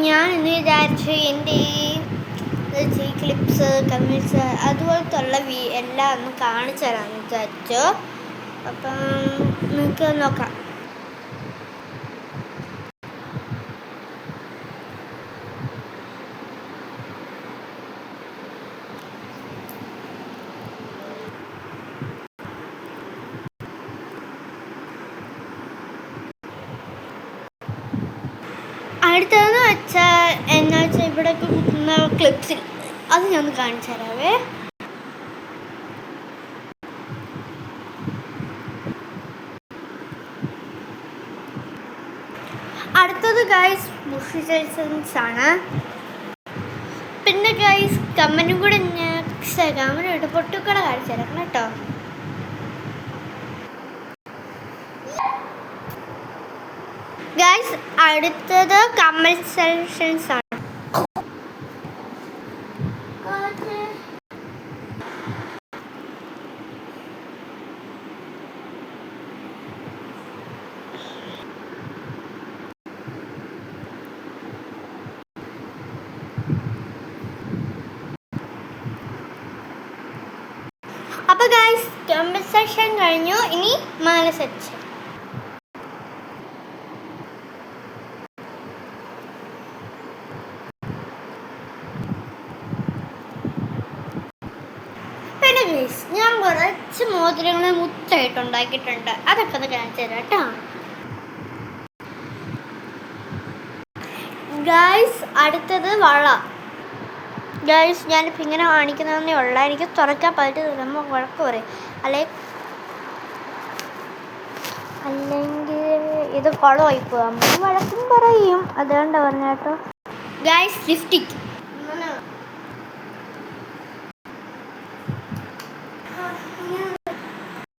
ഞാൻ ഇന്ന് വിചാരിച്ചു എൻ്റെ ഈ ക്ലിപ്സ് കമ്മിറ്റ്സ് അതുപോലത്തെ ഉള്ള എല്ലാം ഒന്ന് കാണിച്ചു തരാമെന്ന് വിചാരിച്ചു. അപ്പം നിങ്ങൾക്ക് നോക്കാം. അടുത്തതെന്ന് വെച്ചാൽ എന്നാ വെച്ചാൽ ഇവിടെ കിട്ടുന്ന ക്ലിപ്സിൽ അത് ഞാൻ ഒന്ന് കാണിച്ചു തരാവേ. അടുത്തത് ഗൈസ് ബുഷ് ആണ്. പിന്നെ ഗൈസ് കമ്മനും കൂടെ നെക്സ്റ്റ് കമ്മനോട്ട് പൊട്ടുക്കട കാണിച്ചു തരാം കേട്ടോ. ഗൈസ് അടുത്തത് കമ്മൽ സെലക്ഷൻസ് ആണ്. അപ്പോൾ ഗൈസ് കമ്മൽ സെക്ഷൻ കഴിഞ്ഞു, ഇനി മാല സെക്ഷൻ. പിന്നെ ഗൈസ് ഞാൻ കുറച്ച് മോതിരങ്ങൾ മുത്തായിട്ട് ഉണ്ടാക്കിയിട്ടുണ്ട്, അതൊക്കെ ഒന്ന് കാണിച്ചു തരാം കേട്ടോ. ഗൈസ് അടുത്തത് വള. ഗൈസ് ഞാനിപ്പോൾ ഇങ്ങനെ കാണിക്കുന്നതേ ഉള്ള, എനിക്ക് തുറക്കാൻ പറ്റുന്നില്ല, നമ്മൾ വഴക്ക് പറയും അല്ലെങ്കിൽ ഇത് കുളമായി പോകാം, വഴക്കും പറയും, അതുകൊണ്ട് പറഞ്ഞ കേട്ടോ. Guys lipstick